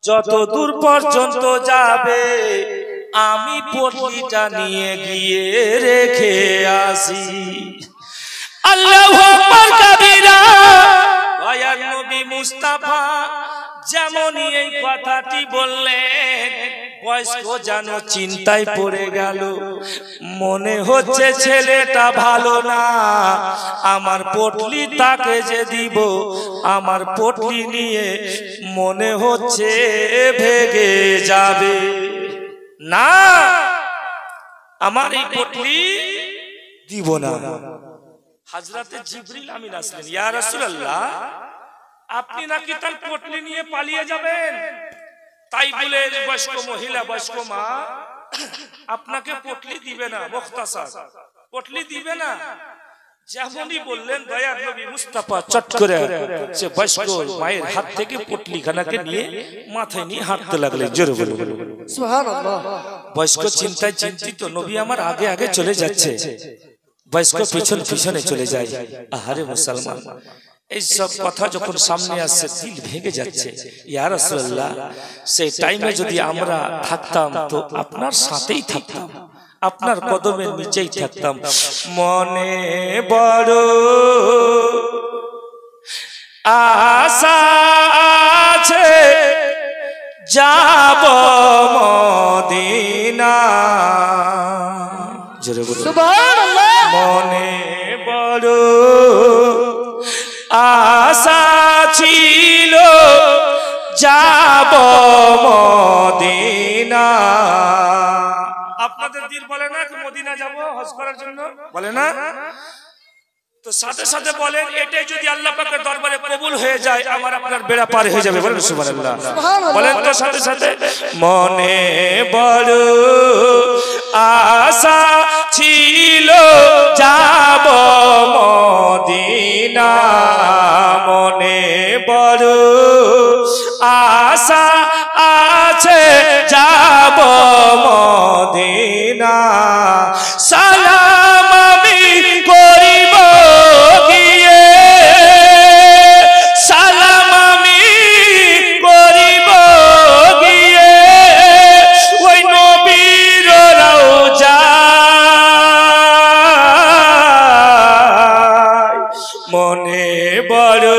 যত দূর পর্যন্ত যাবে আমি পটলিটা নিয়ে গিয়ে রেখে আসি। আল্লাহু আকবার কাবীরা। দয়ার নবী মুস্তাফা যেমনই এই কথাটি বললেন, বয়স্ক যেন চিন্তায় পড়ে গেল। মনে হচ্ছে ছেলেটা ভালো না, আমার পটলি তাকে যে দিব, আমার পটলি নিয়ে মনে হচ্ছে ভেগে যাবে। না, আমার এই পটলি দিব না। হযরতে জিবরিল আমিন আসলেন, ইয়া রাসূলুল্লাহ, আপনি নাকি তার পটলি নিয়ে পালিয়ে যাবেন? তাই বলে বয়স্ক মহিলা, বয়স্ক মা আপনাকে পটলি দিবে না, মুখতাসার পটলি দিবে না। যেমনই বললেন দয়ার নবী মুস্তাফা চট করে সে বয়স্ক মায়ের হাত থেকে পটলিখানাকে নিয়ে মাথায় নিয়ে হাঁটতে লাগলেন। জোরে বলে সুবহানাল্লাহ। বয়স্ক চিন্তায় চিন্তিত, নবী আমার আগে আগে চলে যাচ্ছে, বয়স্ক পিছন পিছনে চলে যায়। আহারে মুসলমান, এই সব কথা যখন সামনে আসছে দিল ভেঙে যাচ্ছে। ইয়া রাসূলুল্লাহ, সেই টাইমে যদি আমরা থাকতাম তো আপনার সাথেই থাকতাম, আপনার কদমের নিচেই থাকতাম। মনে বড় আশা আছে যাব মদিনা। জোরে বলুন সুবহানাল্লাহ। মনে বড় আশা ছিল যাব মদিনা। আপনাদের দিল বলে না কি মদিনা যাব হজ করার জন্য, বলে না? তো সাথে সাথে বলেন, এটাই যদি আল্লাহ পাকের দরবারে কবুল হয়ে যায়, আমার আপনার বেড়া পার হয়ে যাবে। বলেন সুবহানাল্লাহ। বলেন তো সাথে সাথে, মনে বড় আশা ছিল যাব মদিনা। মনে বড় আশা আছে যাব মদিনা। সালাম আমি করিব গিয়ে, সালাম আমি করিব গিয়ে ওই নবীর রওজায়। মনে বড়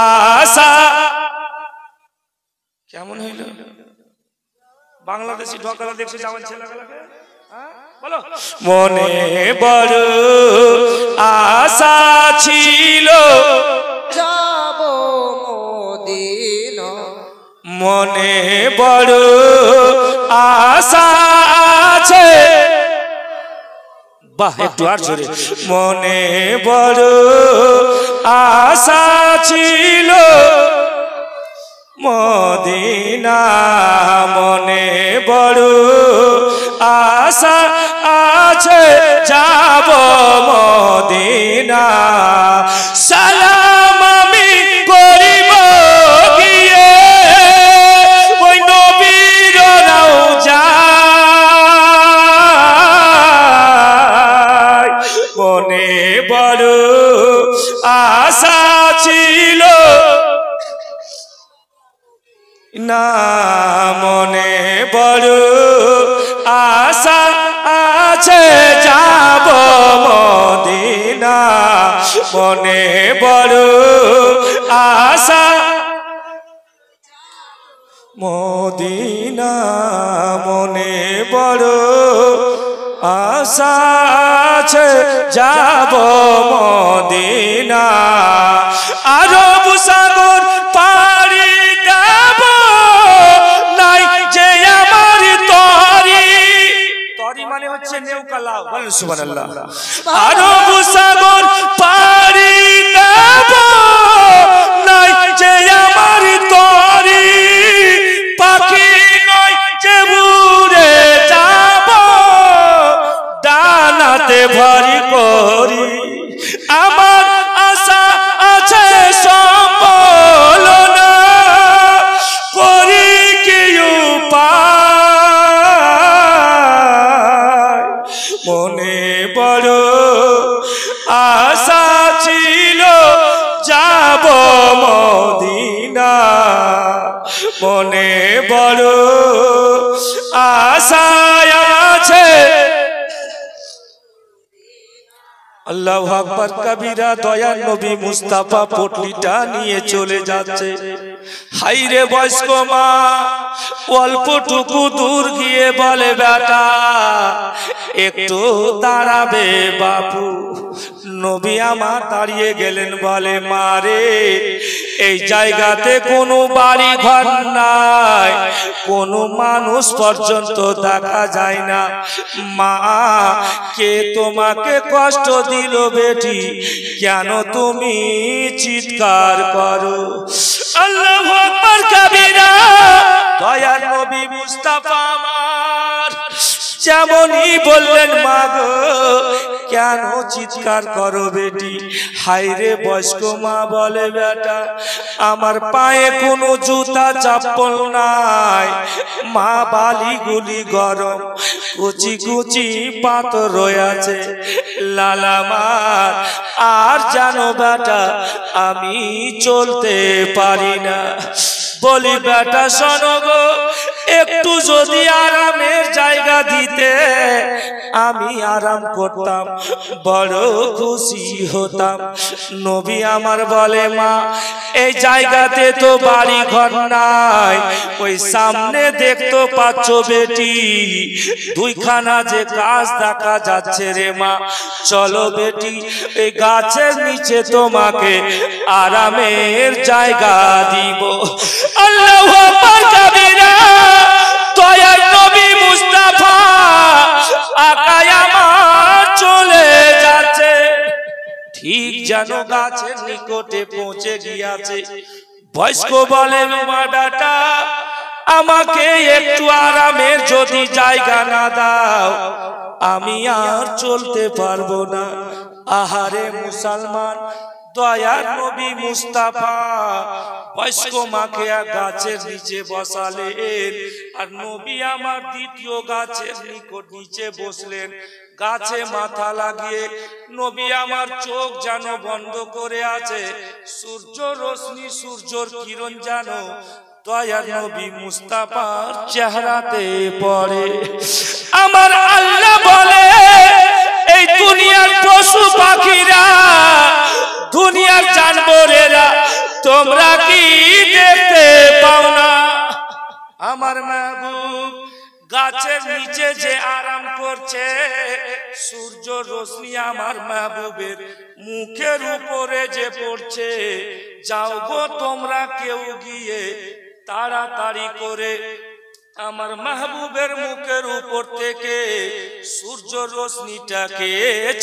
আশা। কেমন হইল? বাংলাদেশি ঢোকালা দেখছে যেমন ছেলেগুলোকে, বলো। মনে বড় আশা ছিল যাব মদিনা। মনে বড় আশা আছে। বাহ, একটু আর জোরে। মনে বড় আশা ছিল মদিনা। মনে বড় আশা আছে যাব মদিনা। সালাম আমি করিব গিয়ে ওই নবীর রওজায়। মনে বড় আশা ছিল না, মনে বড় আশা আছে যাব মদিনা। মনে বড় আশা মদিনা। মনে বড় আশা আছে যাব মদিনা। আরব সাগর পাড়ি দেব, নাই যে আমার তরি। তরি মানে হচ্ছে নৌকা, লাও। বলেন সুবহানাল্লাহ। আরব সাগর পাড়ি দেব, নাই যে আমার তরি। পাখি নয় যে উড়ে যাব, ডানাতে ভারী করি। আমার আশা আছে সম্বল না, করি কি উপায়। মনে বড় মনে বড় আশা আছে। আল্লাহু আকবার কবিরা। দয়ার নবী মুস্তাফা পটলিটা নিয়ে চলে যাচ্ছে। হাইরে বয়স্ক মা অল্পটুকু দূর গিয়ে বলে বেটা একটু দাঁড়াবে বাপু। নবী আমার দাঁড়িয়ে গেলেন, বলে মা রে এই জায়গাতে কোনো বাড়ি ঘর নাই, কোনো মানুষ পর্যন্ত দেখা যায় না। মা কে তোমাকে কষ্ট দিল বেটি, কেন তুমি চিৎকার করো? আল্লাহু আকবার কবিরা। দয়ার নবী মুস্তাফা আমার যেমনই বললেন মা গো কেন চিৎকার করো বেটি? হাইরে বয়স্ক মা বলে বেটা আমার পায়ে কোনো জুতা চপ্পল নাই, মা বালিগুলি গরম, কুচি কুচি পাথর রয়েছে লালামার, আর জানো বেটা আমি চলতে পারি না। বলি বেটা শোনো গো একটু যদি আরামের জায়গা দিতে আমি আরাম করতাম, বড় খুশি হতাম। নবী আমার বলে মা এই জায়গাতে তো বাড়ি ঘর নাই, ওই সামনে দেখতে পাচ্ছ বেটি দুইখানা যে গাছ দেখা যাচ্ছে রে মা, চলো বেটি এই গাছের নিচে তোমাকে আরামের জায়গা দিব। আল্লাহু আকবার কবিরা। দয়ার নবী মুস্তাফা আকায় আমার চলে যাচ্ছে, ঠিক যেন গাছের নিকটে পৌঁছে গিয়েছে। বয়স্ক বলে মা বেটা আমাকে একটু আরামের যদি জায়গা না দাও আমি আর চলতে পারবো না। আহারে মুসলমান, দয়ার নবী মুস্তাফা বয়স্ক মাকে গাছের নিচে বসালেন, আর নবী আমার দ্বিতীয় গাছের নিকট নিচে বসলেন। গাছে মাথা লাগিয়ে নবী আমার চোখ যেন বন্ধ করে আছে, সূর্য রশ্মি সূর্যর কিরণ যেন দয়ার নবী মুস্তাফার চেহারাতে পড়ে। আমার আল্লাহ বলে এই দুনিয়ার পশু পাখিরা দুনিয়ার জানবরেরা তোমরা কি দেখতে পাও না? আমার মাহবুব গাছের নিচে যে আরাম করছে, সূর্য রশ্মি আমার মাহবুবের মুখের উপরে যে পড়ছে, যাও গো তোমরা কেউ গিয়ে তাড়াতাড়ি করে আমার মাহবুবের মুখের উপর থেকে সূর্য রশ্মিটাকে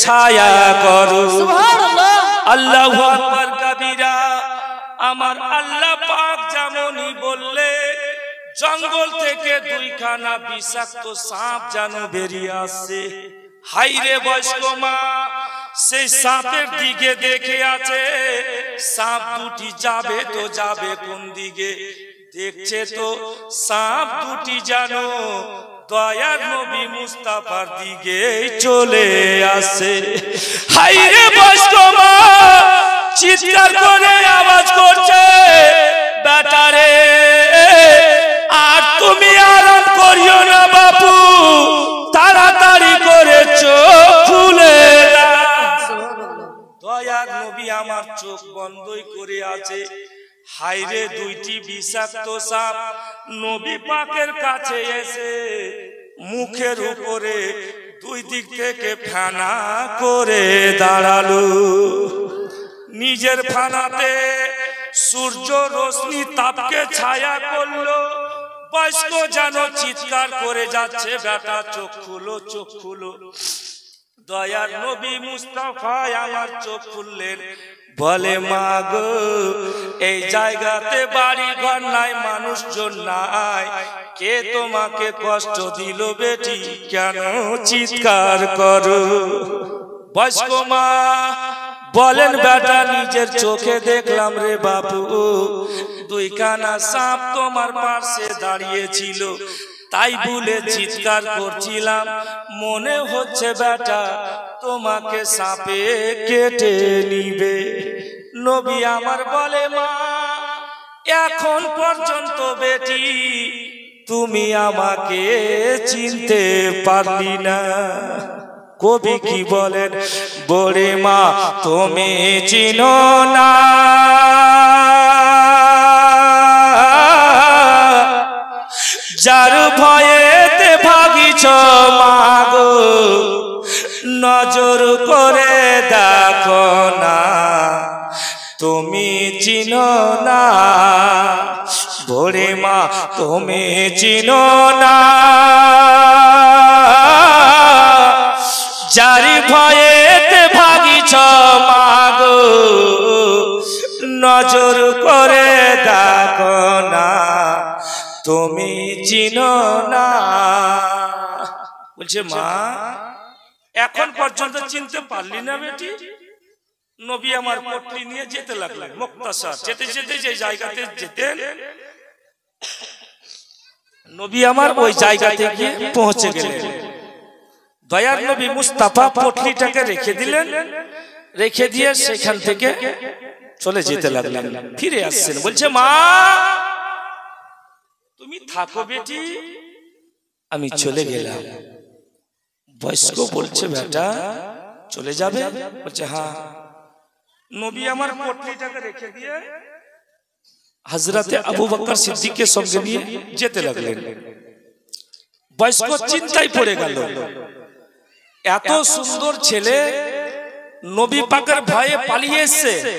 ছায়া করো। সুবহানাল্লাহ। আল্লাহু আকবার কবিরা। আমার আল্লাহ পাক যেমনই বললে জঙ্গল থেকে দুইখানা বিষাক্ত সাপ যেন বেরিয়ে আসছে। হাইরে বয়স্ক মা সেই সাপের দিকে দেখে আছে, সাপ দুটি যাবে তো যাবে কোন দিকে? দেখছে তো সাপ দুটি জানো দয়ার নবী মুস্তাফার দিকে চলে আসে। হাইরে বয়স্ক মা চিৎকার করে আওয়াজ করছে বেটারে আর তুমি আরাম করিও না বাপু, তাড়াতাড়ি করে চোখ খুলে দাও। দয়ার নবী আমার চোখ বন্ধই করে আছে। হাইরে দুইটি বিষাক্ত সাপ নবী পাকের কাছে এসে মুখের উপরে দুই দিক থেকে ফেনা করে দাঁড়ালো। নিজের ফানাতে সূর্য রশ্মি তাপকে ছায়া করলো। বয়স্ক যেন চিৎকার করে যাচ্ছে বেটা চোখ খুলো চোখ খুলো। দয়ার নবী মুস্তাফা আমার চোখ খুললেন, বলে মা গো এই জায়গাতে বাড়ি ঘর নাই, মানুষজন নাই, কে তোমাকে কষ্ট দিল বেটি, কেন চিৎকার করো? বয়স্ক মা বলেন বেটা নিজের চোখে দেখলাম রে বাপু, দুইখানা সাপ তোমার পাশে দাঁড়িয়েছিল, তাই বলে চিৎকার করছিলাম। মনে হচ্ছে বেটা তোমাকে সাপে কেটে নিবে। নবী আমার বলে মা এখন পর্যন্ত বেটি তুমি আমাকে চিনতে পারলি না। কবি কি বলেন, বড়ে মা তুমি চিনো না, যার ভয়েতে ভাগিছ মাগো, নজর করে দেখো না, তুমি চিনো না। বড়ে মা তুমি চিনো না, যার ভয়েতে ভাগিছ মাগো, নজর করে দেখো না, তুমি চিনো না। বলছে মা এখন পর্যন্ত চিনতে পারলি না বেটি? নবী আমার পটলি নিয়ে যেতে লাগলেন মুক্তাসার। যেতে যেতে যে জায়গাতে যেতেন, নবী আমার ওই জায়গাতে গিয়ে পৌঁছে গেলেন। দয়ার নবী মুস্তাফা পটলিটাকে রেখে দিলেন, রেখে দিয়ে সেখান থেকে চলে যেতে লাগলেন। ফিরে আসছেন, বলছে মা তুমি থাকো বেটি, আমি চলে গেলাম। বয়স্ক বলছে বেটা চলে যাবে? বলছে হ্যাঁ। নবী আমার পটলিটাকে রেখে দিয়ে হযরতে আবু বকর সিদ্দিকের সঙ্গে নিয়ে যেতে লাগলেন। বয়স্ক চিন্তায় পড়ে গেল, এত সুন্দর ছেলে নবী পাকের ভয়ে পালিয়ে এসেছে,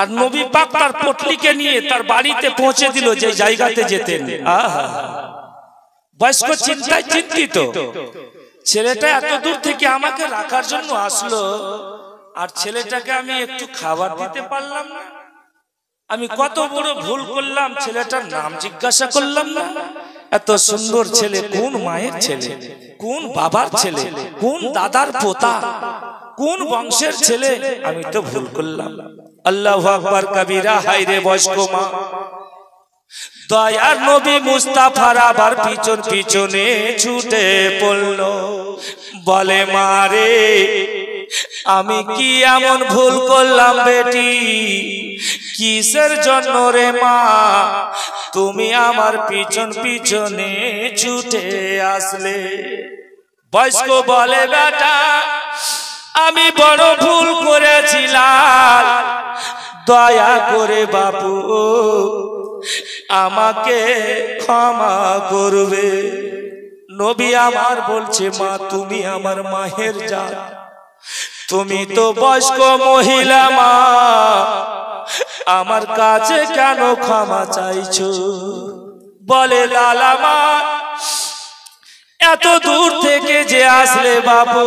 আর নবী পাক তার পটলিকে নিয়ে তার বাড়িতে পৌঁছে দিল যে জায়গাতে যেতেন। আহা, বয়স্ক চিন্তায় চিন্তিত, ছেলেটা এত দূর থেকে আমাকে রাখার জন্য আসলো, আর ছেলেটাকে আমি একটু খাবার দিতে পারলাম না। আমি কত বড় ভুল করলাম, ছেলেটার নাম জিজ্ঞাসা করলাম না। এত সুন্দর ছেলে, কোন মায়ের ছেলে, কোন বাবার ছেলে, কোন দাদার পোতা, কোন বংশের ছেলে, আমি তো ভুল করলাম। আল্লাহু আকবার কবীরা। হায় রে বয়স্ক মা। দয়ার নবী মুস্তাফার আবার পিছন পিছনে ছুটে পড়ল, বলে মারে আমি কি এমন ভুল করলাম বেটি, কিসের জন্য রে মা তুমি আমার পিছন পিছনে ছুটে আসলে? বয়স্ক বলে বেটা আমি বড় ভুল করেছিলাম, দয়া করে বাপু আমাকে ক্ষমা করবে। নবী আমার বলছে মা তুমি আমার মায়ের জাত, তুমি তো বয়স্ক মহিলা মা, আমার কাছে কেন ক্ষমা চাইছো? বলে লালা মা এত দূর থেকে যে আসলে বাবু,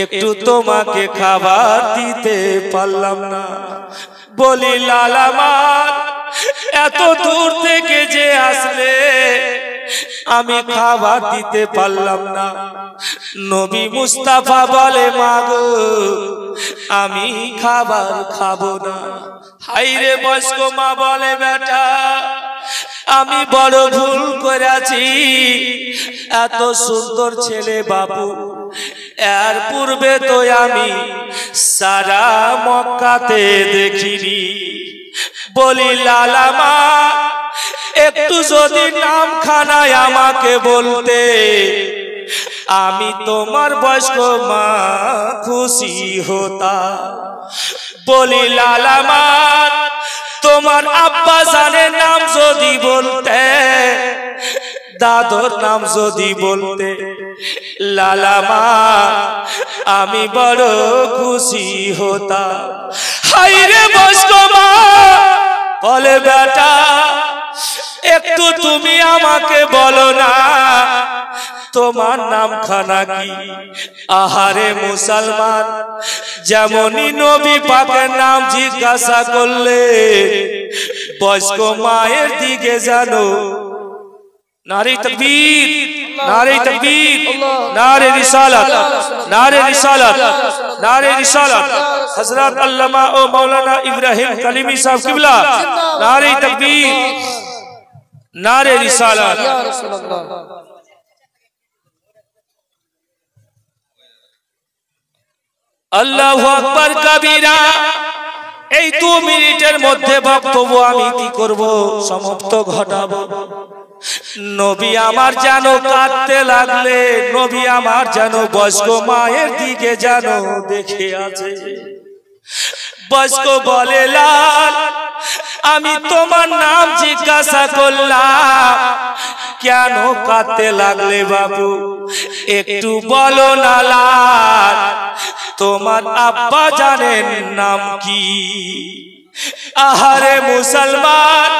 একটু তোমাকে খাবার দিতে পারলাম না। বলি লালা মা এত দূর থেকে যে আসলে আমি খাবার দিতে পারলাম না। নবী মুস্তাফা বলে মাগো আমি খাবার খাবো না। হাইরে বয়স্ক মা বলে বেটা আমি বড় ভুল করেছি, এত সুন্দর ছেলে বাবু এর পূর্বে তো আমি সারা মক্কাতে দেখিনি। বলি লালা মা একটু যদি নাম খানায় আমাকে বলতে, আমি তোমার বয়স্ক মা খুশি হতাম। বলি লালা মা তোমার আব্বা জানের নাম যদি বলতে, দাদুর নাম যদি বলতে, লালা মা আমি বড় খুশি হতাম। হাইরে বয়স্ক মা বলে বেটা একটু তুমি আমাকে বলো না তোমার নাম খানা কি? আহারে মুসলমান যেমনই নবী পাকের নাম জিজ্ঞাসা করলে বয়স্ক মায়ের দিকে জানো নারে তাকবীর, নারে তাকবীর, নারে রিসালাত, নারে রিসালাত, নারে রিসালাত। হযরত আল্লামা ও মাওলানা ইব্রাহিম কালিমি সাহেব কিবলা নারে তাকবীর, নারে রিসালাত। ইয়া রাসূলুল্লাহ। আল্লাহু আকবার কবীরা। এই 2 মিনিটের মধ্যে বক্তব্য আমি কি করব সমাপ্ত ঘটাবো। নবী আমার যেন কাঁদতে লাগলে, নবী আমার যেন বয়স্ক মায়ের দিকে যেন দেখে আছে। বয়স্ক বলে, লাল আমি তোমার নাম জিজ্ঞাসা করলাম, কেন কাঁদতে লাগলে বাবু একটু বলো না লাল, তোমার আব্বা জানেন নাম কি? আহারে মুসলমান,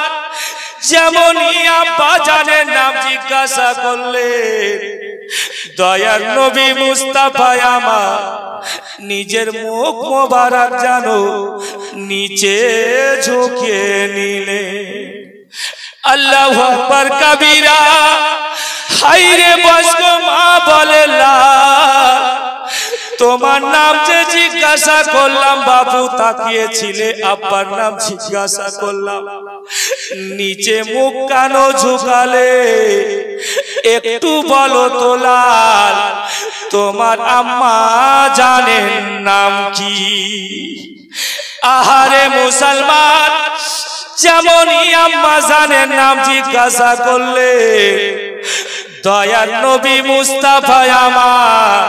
যেমনই আব্বা জানের নাম জিজ্ঞাসা করলে দয়ার নবী মুস্তাফা আমার নিজের মুখ মোবারক জানো নিচে ঝুঁকে নিলে। আল্লাহু আকবার কবীরা। হায়রে বয়স্ক মা বলে, লাল তোমার নাম যে জিজ্ঞাসা করলাম বাবু তাকিয়েছিলে, আব্বার নাম জিজ্ঞাসা করলাম, নিচে মুখ কেন ঝুঁকালে? একটু বলো তো লাল, তোমার আম্মা জানেন নাম কি? আহারে মুসলমান, যেমনই আম্মা জানেন নাম জিজ্ঞাসা করলে দয়ার নবী মুস্তাফা আমার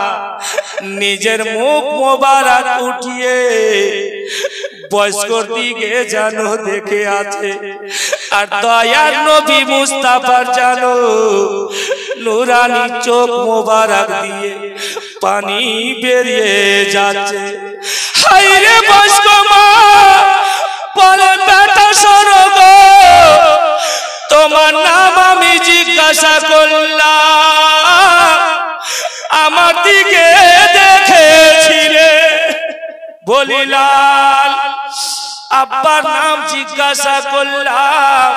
নিজের মুখ মোবারক উঠিয়ে বয়স্কর দিকে যেন দেখে আছে। আর দয়ার নবী মুস্তাফার যেন নুরানি চোখ মোবারক দিয়ে পানি বেরিয়ে যাচ্ছে। হায়রে বয়স্ক মা বলে, বেটা শোনো গো, তোমার নাম আমি জিজ্ঞাসা করলাম, আমার দিকে দেখেছিলে। বলি, লাল আব্বার নাম জিজ্ঞাসা করলাম,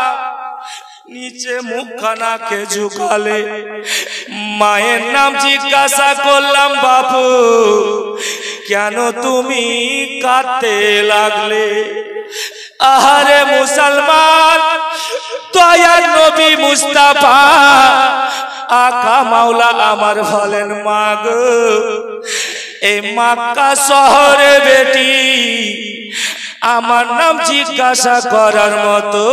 নিচে মুখখানাকে ঝুঁকালে। মায়ের নাম জিজ্ঞাসা করলাম, বাবু কেন তুমি কাঁদতে লাগলে? আহারে মুসলমান, দয়ার নবী মুস্তাফা আকা মাওলা আমার বলেন, মা গো এই মক্কা শহরে বেটি আমার নাম জিজ্ঞাসা করার মতো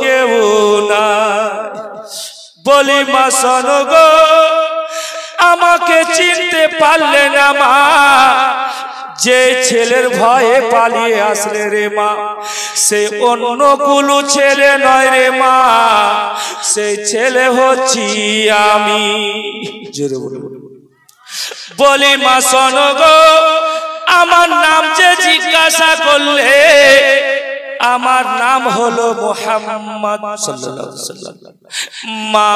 কেউ না। বলি, মা শোনো গো, আমাকে চিনতে পারলে না মা? যে ছেলের ভয়ে পালিয়ে আসলে রে মা, সে অন্য কুলু ছেলে নয় রে মা, সেই ছেলে হচ্ছি আমি। জোরে বলে বলি, মা শোনো গো, আমার নাম যে জিজ্ঞাসা করলে, আমার নাম হলো মুহাম্মদ সাল্লাল্লাহু আলাইহি ওয়াসাল্লাম। মা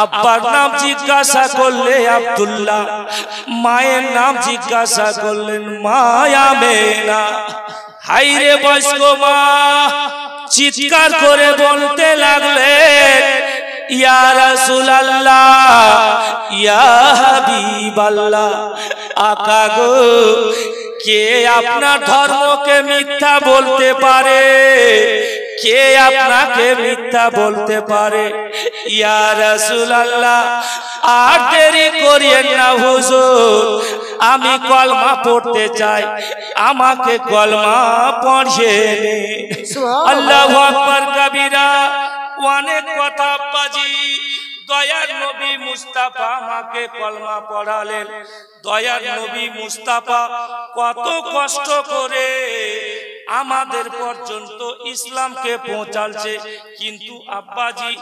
আব্বার নাম জিজ্ঞাসা করলে আব্দুল্লাহ, মায়ের নাম জিজ্ঞাসা করলেন মায়া মেনা। হায়রে বয়স্ক মা চিৎকার করে বলতে লাগলে, ইয়া রাসূলুল্লাহ, ইয়া হাবিবাল্লাহ, আকা গো কে আপনার ধর্মকে মিথ্যা বলতে পারে? কে আপনাকে মিথ্যা বলতে পারে? ইয়া রাসূলুল্লাহ, আর দেরি করিয়েন না হুজুর, আমি কলমা পড়তে চাই, আমাকে কলমা পড়িয়ে নে। আল্লাহু আকবার কবীরা। অনেক কথা বাজি, দয়ার নবী মুস্তাফা আমাকে কলমা পড়ালেন। দয়ার নবী মুস্তাফা কত কষ্ট করে আমাদের পর্যন্ত ইসলামকে পৌঁছালছে, কিন্তু আব্বাজি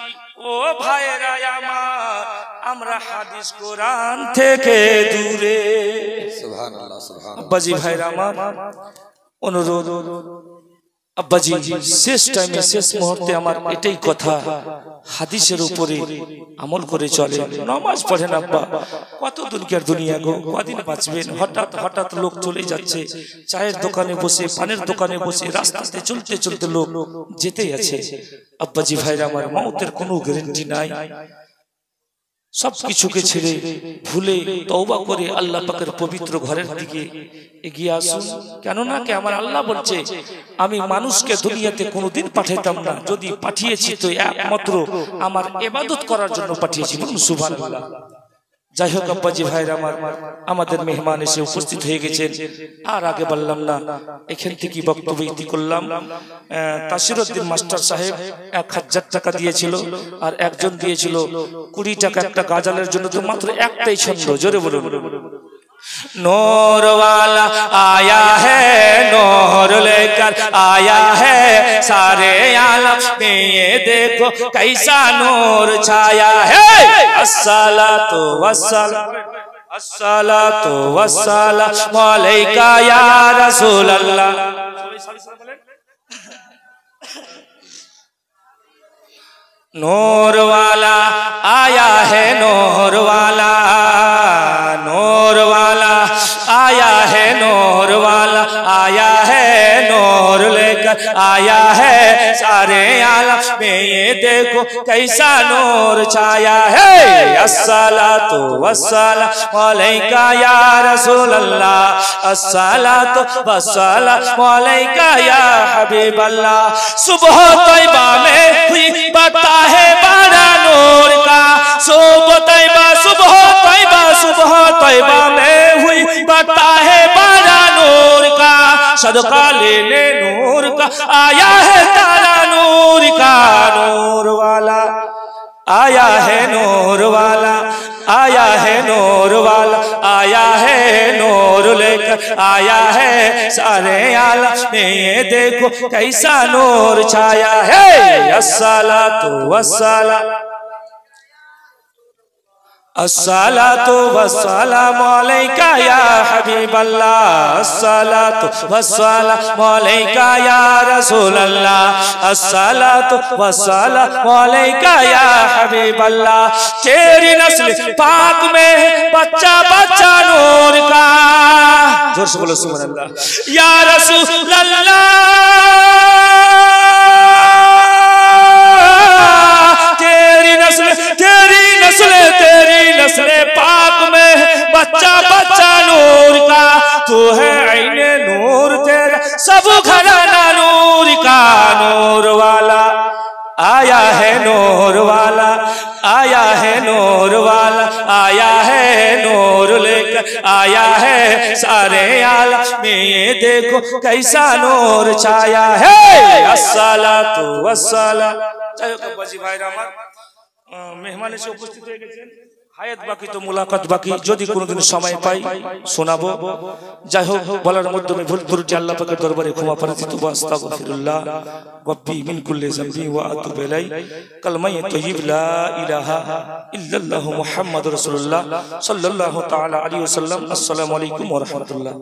ও ভাইয়েরা আমার, আমরা হাদিস কোরআন থেকে দূরে। সুবহানাল্লাহ, সুবহানাল্লাহ। আব্বাজি ভাইয়েরা আমার, অনুরোধ আব্বাজি শেষ টাইমে শেষ মুহূর্তে আমার এটাই কথা, হাদিসের উপরে আমল করে চলে, নামাজ পড়েন আব্বা। কত দুনিয়ার দুনিয়া গো, কদিন বাঁচবেন? হঠাৎ হঠাৎ লোক চলে যাচ্ছে, চায়ের দোকানে বসে, পানের দোকানে বসে, রাস্তাতে চলতে চলতে লোক যেতেই আছে। আব্বাজি ভাইরা আমার, মওতের কোনো গ্যারান্টি নাই। সবকিছুকে ছেড়ে ভুলে তওবা করে আল্লাহ পাকের পবিত্র ঘরের দিকে এগিয়ে আসুন। কেননা কি আমার আল্লাহ বলছে, আমি মানুষকে দুনিয়াতে কোনোদিন পাঠাইতাম না, যদি পাঠিয়েছি তো একমাত্র আমার ইবাদত করার জন্য পাঠিয়েছি। বলুন সুবহানাল্লাহ। যাই হোক আব্বাজি ভাইরা আমাদের মেহমান এসে উপস্থিত হয়ে গেছেন, আর আগে বললাম না, এখান থেকে বক্তব্য ইতি করলাম। তাসিরউদ্দিন মাস্টার সাহেব 1000 টাকা দিয়েছিল, আর একজন দিয়েছিল 20 টাকা একটা গাজালের জন্য। তো মাত্র একটাই ছন্দ, জোরে বলুন। नूर वाला आया है, नूर लेकर आया है, सारे आलम में ये देखो कैसा नूर छाया है। अस्सलातु वस्सलाम, अस्सलातु वस्सलाम अलैका या रसूल अल्लाह। नूर वाला आया है, नूर वाला, नूर वाला आया है, नूर वाला आया है, नूर लेकर आया है, सारे आलम में ये देखो कैसा नूर छाया है। अस्सलातु वस्सलाम अलैका या रसूल अल्लाह, अस्सलातु वस्सलाम अलैका या हबीब अल्लाह। सुबह तैयबा में हुई बता है बड़ा नूर का, सुबह तैयबा, सुबह तैयबा, सुबह तैयबा में हुई बता है बड़ा नूर का, सदका लेने नूर का आया है तारा नूर का। नूर वाला आया है, नूर वाला आया है, नूर वाला आया है, नूर लेकर आया है, सारे आलम में ये देखो कैसा नूर छाया है। अस्सलातु वस्सलाम, अस्सलातु वस्सलामु अलैका या हबीब अल्लाह, अस्सलातु वस्सलामु अलैका या रसूल अल्लाह, अस्सलातु वस्सलामु अलैका या हबीब अल्लाह। तेरी नस्ल पाक में बच्चा बच्चा नूर का, जोर से बोलो सुभान अल्लाह। या रसूल अल्लाह, तेरी नस्ल, तेरी नस्ल, तेरी नस्ल पाक में बच्चा बच्चा नूर का, तू है आईने नूर, तेरा सब घराना नूर का। नूर वाला आया है, नूर वाला आया है, नूर वाला आया है, नूर लेकर आया है, सारे आलम में ये देखो कैसा नूर छाया है। अस्सलातु वस्सलाम। जय हो बाजी भाईरा আমার মেহমান এসে উপস্থিত হয়ে গেছেন, হায়াত বাকি তো মুলাকাত বাকি, যদি কোনোদিন সময় পাই শোনাবো। যাই হোক, বলার মাধ্যমে ভুল ত্রুটি আল্লাহ পাকের দরবারে ক্ষমা প্রার্থী, আস্তাগফিরুল্লাহ রব্বি মিন কুল্লি যামবি ওয়া আতুবু ইলাই। কালমায়ে তাইয়্যিব লা ইলাহা ইল্লাল্লাহু মুহাম্মাদুর রাসূলুল্লাহ সাল্লাল্লাহু তাআলা আলাইহি ওয়াসাল্লাম। আসসালামু আলাইকুম ওয়া রাহমাতুল্লাহ।